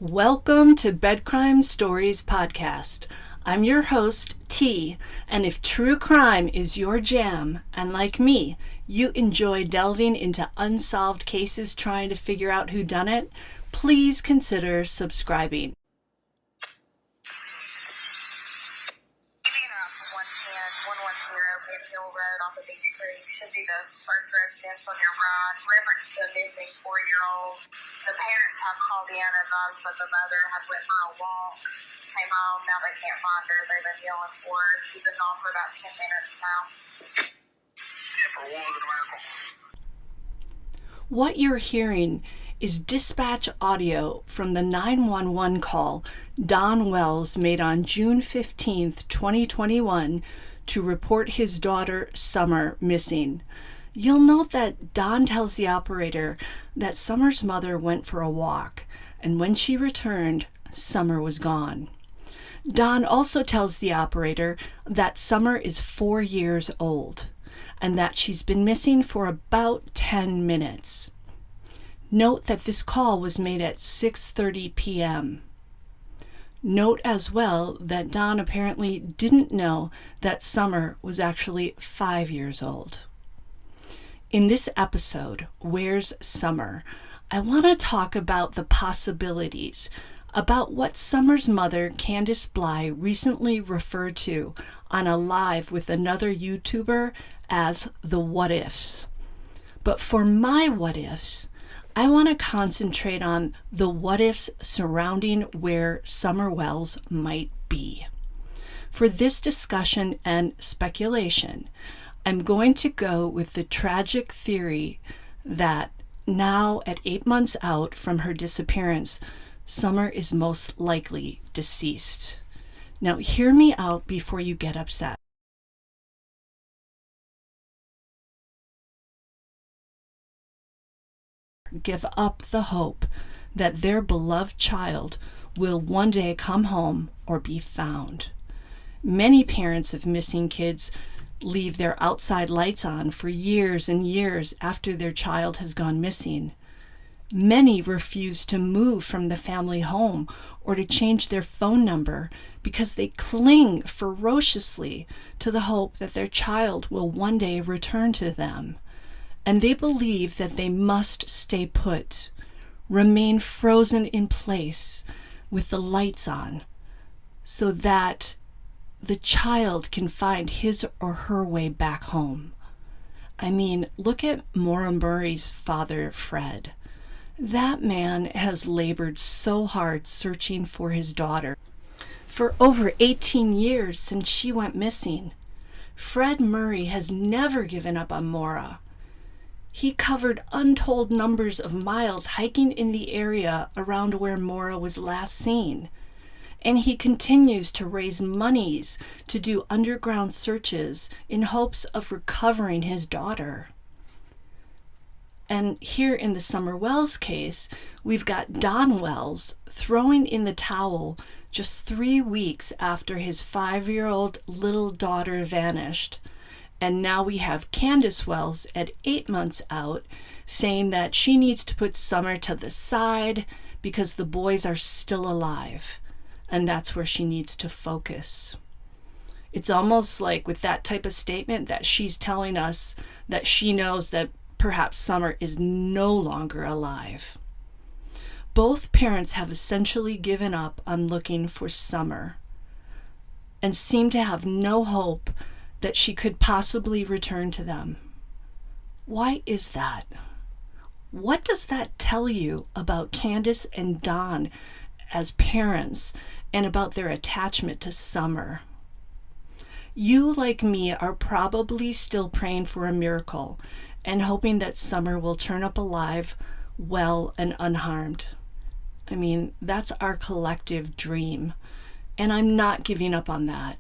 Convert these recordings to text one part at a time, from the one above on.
Welcome to Bed Crime Stories Podcast. I'm your host, T, and if true crime is your jam, and like me, you enjoy delving into unsolved cases trying to figure out who done it, please consider subscribing. Should be the first residence on your right. Reference to a missing 4-year-old. The parents have called in and advised that the mother had went for a walk, came home. Now they can't find her. They've been yelling for her. She's been gone for about 10 minutes now. Yeah, for a woman in America. What you're hearing is dispatch audio from the 911 call Don Wells made on June 15th, 2021 to report his daughter, Summer, missing. You'll note that Don tells the operator that Summer's mother went for a walk, and when she returned, Summer was gone. Don also tells the operator that Summer is 4 years old, and that she's been missing for about 10 minutes. Note that this call was made at 6:30 p.m. Note as well that Don apparently didn't know that Summer was actually 5 years old. In this episode, Where's Summer?, I want to talk about the possibilities, about what Summer's mother, Candace Bly, recently referred to on a live with another YouTuber as the what ifs. But for my what ifs, I want to concentrate on the what ifs surrounding where Summer Wells might be. For this discussion and speculation, I'm going to go with the tragic theory that now, at 8 months out from her disappearance, Summer is most likely deceased. Now, hear me out before you get upset. Give up the hope that their beloved child will one day come home or be found. Many parents of missing kids leave their outside lights on for years and years after their child has gone missing. Many refuse to move from the family home or to change their phone number because they cling ferociously to the hope that their child will one day return to them. And they believe that they must stay put, remain frozen in place with the lights on, so that the child can find his or her way back home. I mean, look at Maura Murray's father, Fred. That man has labored so hard searching for his daughter for over 18 years since she went missing. Fred Murray has never given up on Maura. He covered untold numbers of miles hiking in the area around where Maura was last seen. And he continues to raise monies to do underground searches in hopes of recovering his daughter. And here in the Summer Wells case, we've got Don Wells throwing in the towel just 3 weeks after his 5-year-old little daughter vanished. And now we have Candace Wells at 8 months out saying that she needs to put Summer to the side because the boys are still alive. And that's where she needs to focus. It's almost like with that type of statement that she's telling us that she knows that perhaps Summer is no longer alive. Both parents have essentially given up on looking for Summer and seem to have no hope that she could possibly return to them. Why is that? What does that tell you about Candace and Don as parents and about their attachment to Summer? You, like me, are probably still praying for a miracle and hoping that Summer will turn up alive, well, and unharmed. I mean, that's our collective dream, and I'm not giving up on that.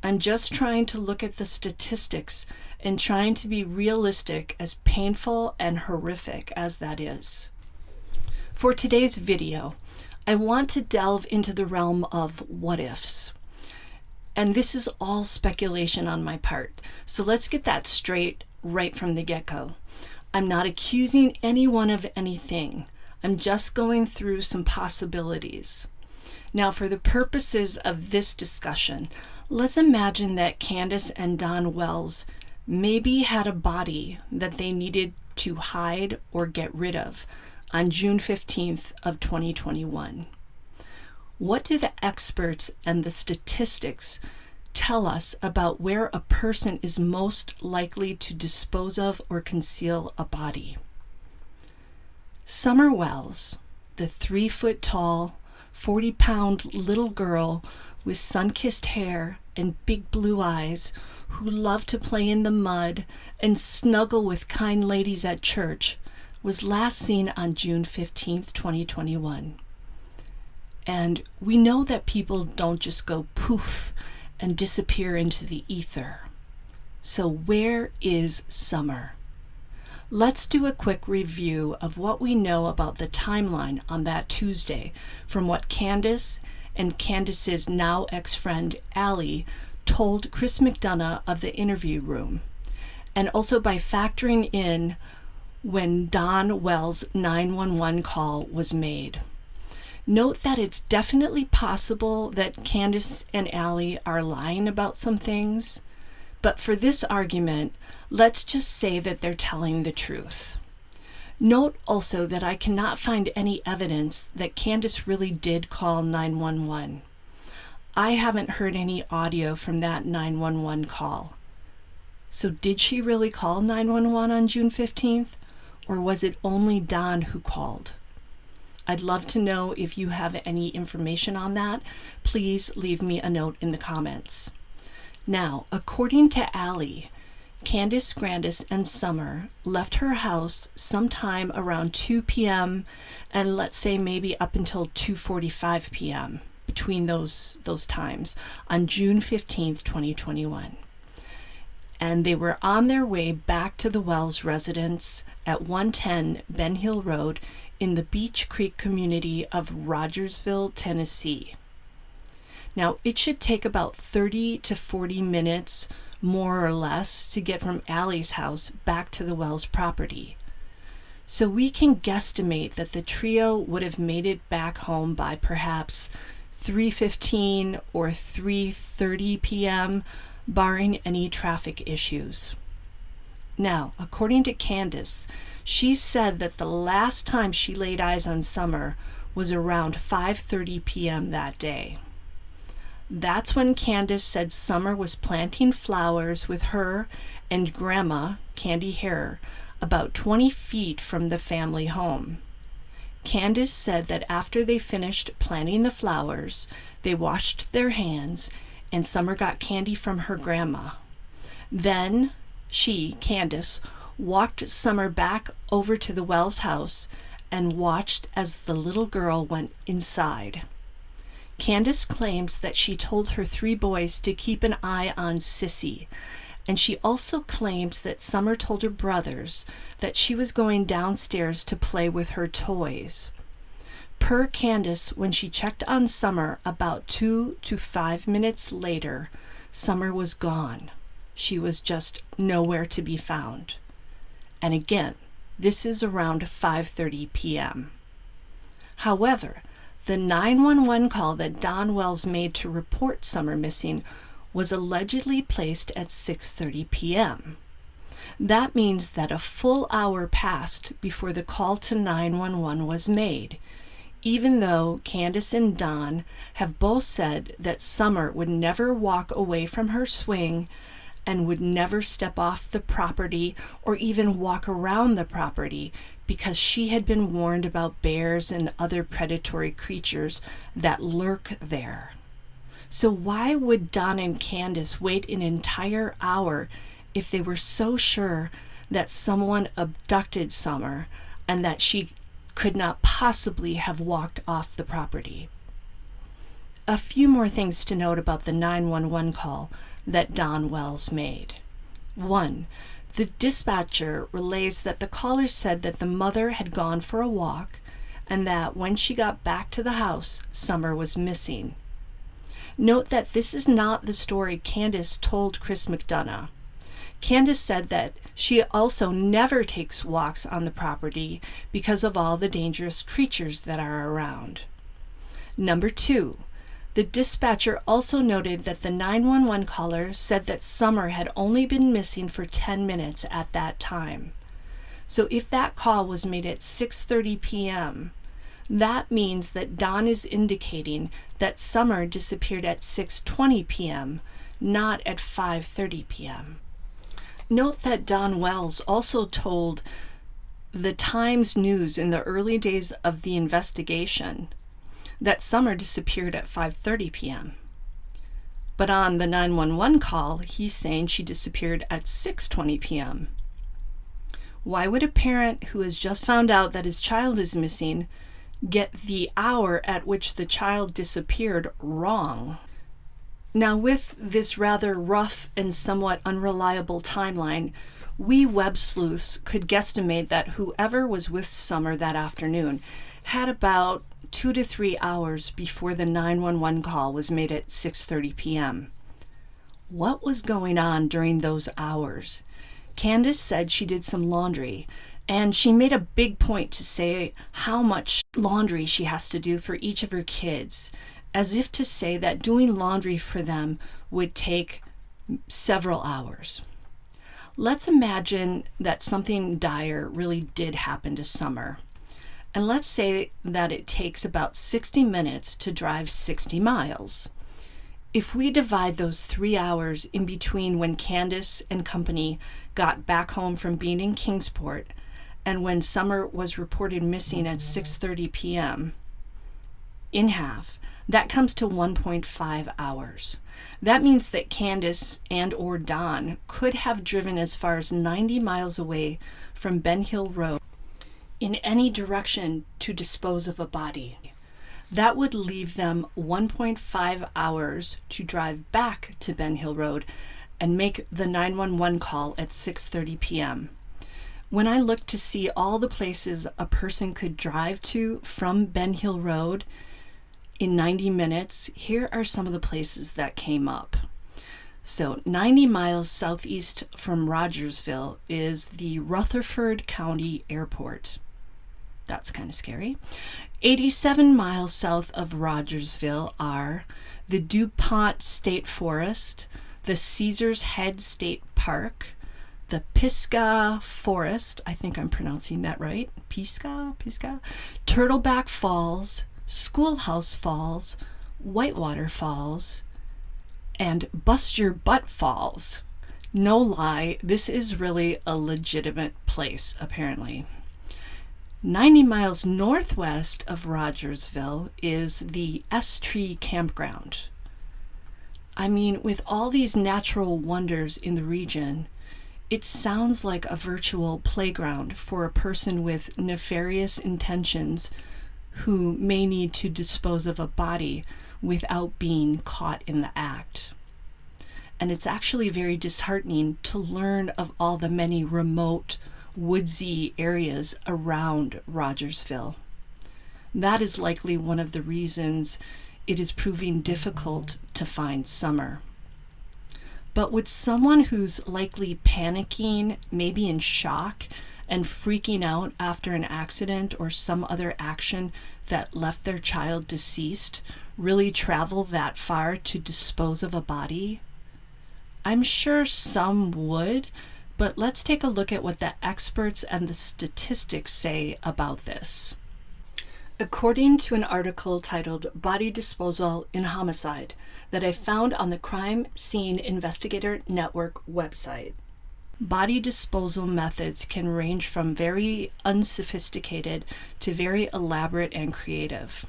I'm just trying to look at the statistics and trying to be realistic, as painful and horrific as that is. For today's video, I want to delve into the realm of what ifs. And this is all speculation on my part, so let's get that straight right from the get-go. I'm not accusing anyone of anything. I'm just going through some possibilities. Now, for the purposes of this discussion, let's imagine that Candace and Don Wells maybe had a body that they needed to hide or get rid of on June 15th of 2021. What do the experts and the statistics tell us about where a person is most likely to dispose of or conceal a body? Summer Wells, the 3-foot-tall, 40-pound little girl with sun-kissed hair and big blue eyes who loved to play in the mud and snuggle with kind ladies at church, was last seen on June 15th, 2021. And we know that people don't just go poof and disappear into the ether. So where is Summer? Let's do a quick review of what we know about the timeline on that Tuesday from what Candace and Candace's now ex-friend Allie told Chris McDonough of the interview room, and also by factoring in when Don Wells' 911 call was made. Note that it's definitely possible that Candace and Allie are lying about some things, but for this argument, let's just say that they're telling the truth. Note also that I cannot find any evidence that Candace really did call 911. I haven't heard any audio from that 911 call. So did she really call 911 on June 15th, or was it only Don who called? I'd love to know if you have any information on that. Please leave me a note in the comments. Now, according to Allie, Candace, Grandis, and Summer left her house sometime around 2 p.m. and let's say maybe up until 2:45 p.m. between those times on June 15th, 2021. And they were on their way back to the Wells residence at 110 Ben Hill Road in the Beach Creek community of Rogersville, Tennessee. Now, it should take about 30 to 40 minutes, more or less, to get from Allie's house back to the Wells property. So we can guesstimate that the trio would have made it back home by perhaps 3:15 or 3:30 p.m., barring any traffic issues. Now, according to Candace, she said that the last time she laid eyes on Summer was around 5:30 p.m. that day. That's when Candace said Summer was planting flowers with her and Grandma, Candy Hare, about 20 feet from the family home. Candace said that after they finished planting the flowers, they washed their hands and Summer got candy from her grandma. Then she, Candace, walked Summer back over to the Wells house and watched as the little girl went inside. Candace claims that she told her 3 boys to keep an eye on Sissy, and she also claims that Summer told her brothers that she was going downstairs to play with her toys. Per Candace, when she checked on Summer about 2 to 5 minutes later, Summer was gone. She was just nowhere to be found. And again, this is around 5:30 p.m. However, the 911 call that Don Wells made to report Summer missing was allegedly placed at 6:30 p.m. That means that a full hour passed before the call to 911 was made, even though Candace and Don have both said that Summer would never walk away from her swing and would never step off the property or even walk around the property because she had been warned about bears and other predatory creatures that lurk there. So why would Don and Candace wait an entire hour if they were so sure that someone abducted Summer and that she could not possibly have walked off the property? A few more things to note about the 911 call that Don Wells made. 1. The dispatcher relays that the caller said that the mother had gone for a walk and that when she got back to the house, Summer was missing. Note that this is not the story Candace told Chris McDonough. Candace said that She also never takes walks on the property because of all the dangerous creatures that are around. Number 2, the dispatcher also noted that the 911 caller said that Summer had only been missing for 10 minutes at that time. So if that call was made at 6:30 p.m., that means that Don is indicating that Summer disappeared at 6:20 p.m., not at 5:30 p.m. Note that Don Wells also told the Times News in the early days of the investigation that Summer disappeared at 5:30 p.m. But on the 911 call, he's saying she disappeared at 6:20 p.m. Why would a parent who has just found out that his child is missing get the hour at which the child disappeared wrong? Now, with this rather rough and somewhat unreliable timeline, we web sleuths could guesstimate that whoever was with Summer that afternoon had about 2 to 3 hours before the 911 call was made at 6:30 p.m. What was going on during those hours? Candace said she did some laundry, and she made a big point to say how much laundry she has to do for each of her kids, as if to say that doing laundry for them would take several hours. Let's imagine that something dire really did happen to Summer. And let's say that it takes about 60 minutes to drive 60 miles. If we divide those 3 hours in between when Candace and company got back home from being in Kingsport and when Summer was reported missing at 6:30 p.m. in half, that comes to 1.5 hours. That means that Candace and or Don could have driven as far as 90 miles away from Ben Hill Road in any direction to dispose of a body. That would leave them 1.5 hours to drive back to Ben Hill Road and make the 911 call at 6:30 p.m. When I looked to see all the places a person could drive to from Ben Hill Road in 90 minutes, here are some of the places that came up. So 90 miles southeast from Rogersville is the Rutherford County Airport. That's kind of scary. 87 miles south of Rogersville are the DuPont State Forest, the Caesars Head State Park, the Pisgah Forest, I think I'm pronouncing that right, Pisgah, Turtleback Falls, Schoolhouse Falls, Whitewater Falls, and Bust Your Butt Falls. No lie, this is really a legitimate place, apparently. 90 miles northwest of Rogersville is the Stree Campground. I mean, with all these natural wonders in the region, it sounds like a virtual playground for a person with nefarious intentions who may need to dispose of a body without being caught in the act. And it's actually very disheartening to learn of all the many remote, woodsy areas around Rogersville. That is likely one of the reasons it is proving difficult to find Summer. But would someone who's likely panicking, maybe in shock, and freaking out after an accident or some other action that left their child deceased really travel that far to dispose of a body? I'm sure some would, but let's take a look at what the experts and the statistics say about this. According to an article titled Body Disposal in Homicide that I found on the Crime Scene Investigator Network website, body disposal methods can range from very unsophisticated to very elaborate and creative.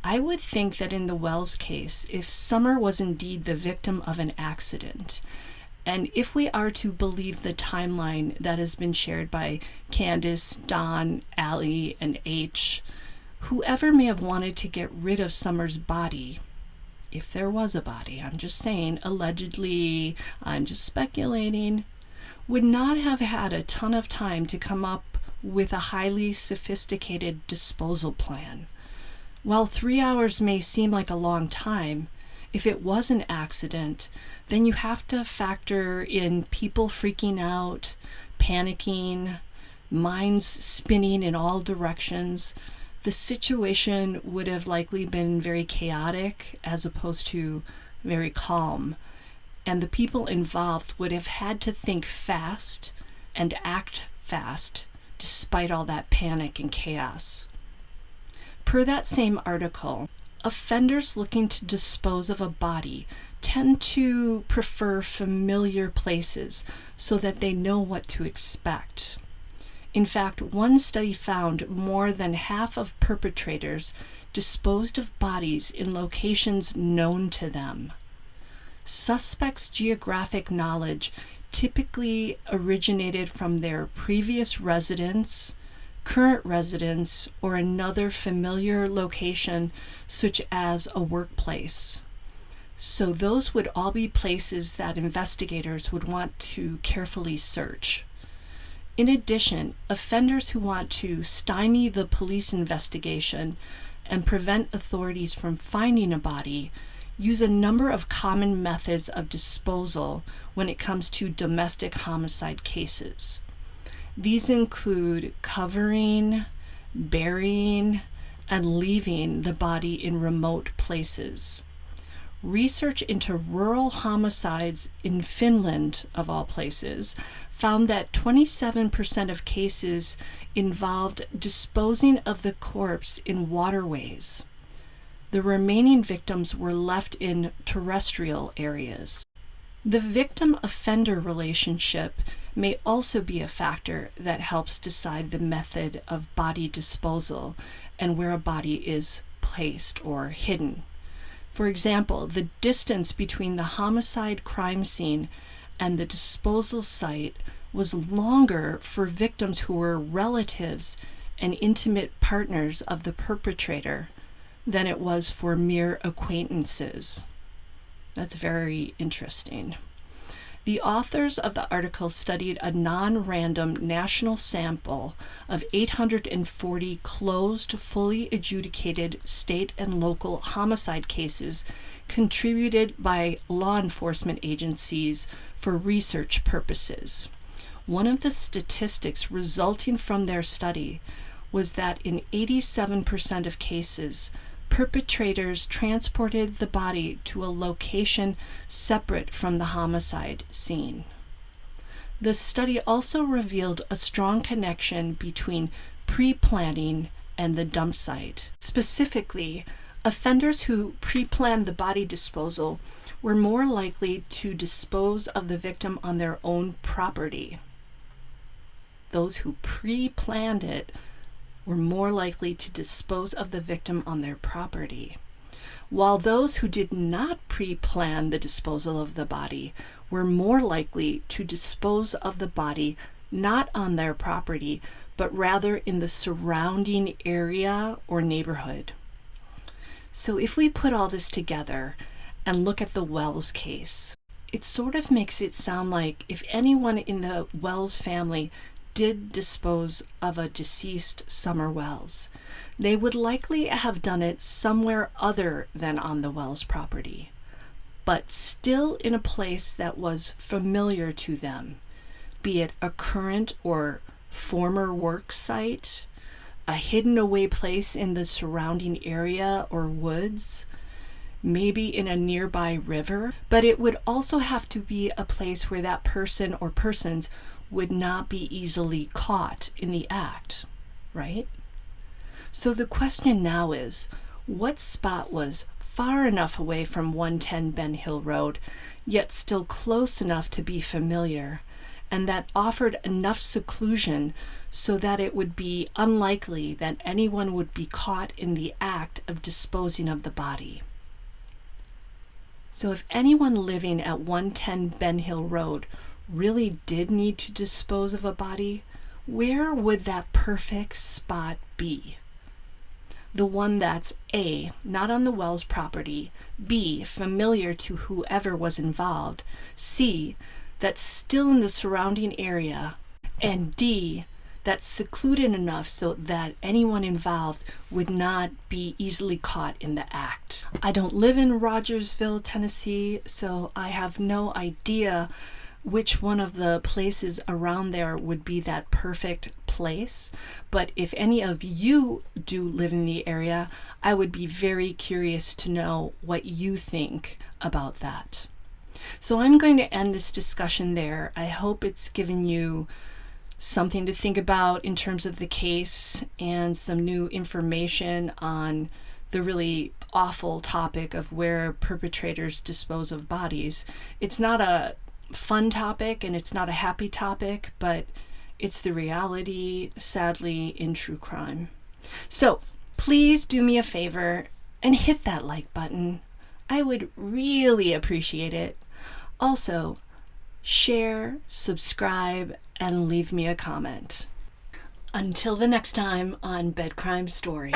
I would think that in the Wells case, if Summer was indeed the victim of an accident, and if we are to believe the timeline that has been shared by Candace, Don, Allie, and H, whoever may have wanted to get rid of Summer's body, if there was a body, I'm just saying, allegedly, I'm just speculating, would not have had a ton of time to come up with a highly sophisticated disposal plan. While 3 hours may seem like a long time, If it was an accident, then you have to factor in people freaking out, panicking, minds spinning in all directions. The situation would have likely been very chaotic as opposed to very calm, and the people involved would have had to think fast and act fast despite all that panic and chaos. Per that same article, offenders looking to dispose of a body tend to prefer familiar places so that they know what to expect. In fact, one study found more than half of perpetrators disposed of bodies in locations known to them. Suspects' geographic knowledge typically originated from their previous residence, current residence, or another familiar location such as a workplace. So those would all be places that investigators would want to carefully search. In addition, offenders who want to stymie the police investigation and prevent authorities from finding a body use a number of common methods of disposal when it comes to domestic homicide cases. These include covering, burying, and leaving the body in remote places. Research into rural homicides in Finland, of all places, found that 27% of cases involved disposing of the corpse in waterways. The remaining victims were left in terrestrial areas. The victim-offender relationship may also be a factor that helps decide the method of body disposal and where a body is placed or hidden. For example, the distance between the homicide crime scene and the disposal site was longer for victims who were relatives and intimate partners of the perpetrator than it was for mere acquaintances. That's very interesting. The authors of the article studied a non-random national sample of 840 closed, fully adjudicated state and local homicide cases contributed by law enforcement agencies for research purposes. One of the statistics resulting from their study was that in 87% of cases, perpetrators transported the body to a location separate from the homicide scene. The study also revealed a strong connection between pre-planning and the dump site. Specifically, offenders who pre-planned the body disposal were more likely to dispose of the victim on their own property. Those who pre-planned it were more likely to dispose of the victim on their property, while those who did not pre-plan the disposal of the body were more likely to dispose of the body not on their property, but rather in the surrounding area or neighborhood. So if we put all this together and look at the Wells case, it sort of makes it sound like if anyone in the Wells family did dispose of a deceased Summer Wells, they would likely have done it somewhere other than on the Wells property, but still in a place that was familiar to them, be it a current or former work site, a hidden away place in the surrounding area or woods, maybe in a nearby river, but it would also have to be a place where that person or persons would not be easily caught in the act, right? So the question now is, what spot was far enough away from 110 Ben Hill Road, yet still close enough to be familiar, and that offered enough seclusion so that it would be unlikely that anyone would be caught in the act of disposing of the body? So if anyone living at 110 Ben Hill Road really did need to dispose of a body, where would that perfect spot be? The one that's A, not on the Wells property, B, familiar to whoever was involved, C, that's still in the surrounding area, and D, that's secluded enough so that anyone involved would not be easily caught in the act. I don't live in Rogersville, Tennessee, so I have no idea which one of the places around there would be that perfect place. But if any of you do live in the area, I would be very curious to know what you think about that. So I'm going to end this discussion there. I hope it's given you something to think about in terms of the case and some new information on the really awful topic of where perpetrators dispose of bodies. It's not a fun topic and it's not a happy topic, but it's the reality, sadly, in true crime. So please do me a favor and hit that like button. I would really appreciate it. Also, share, subscribe, and leave me a comment. Until the next time on Bed Crime Stories.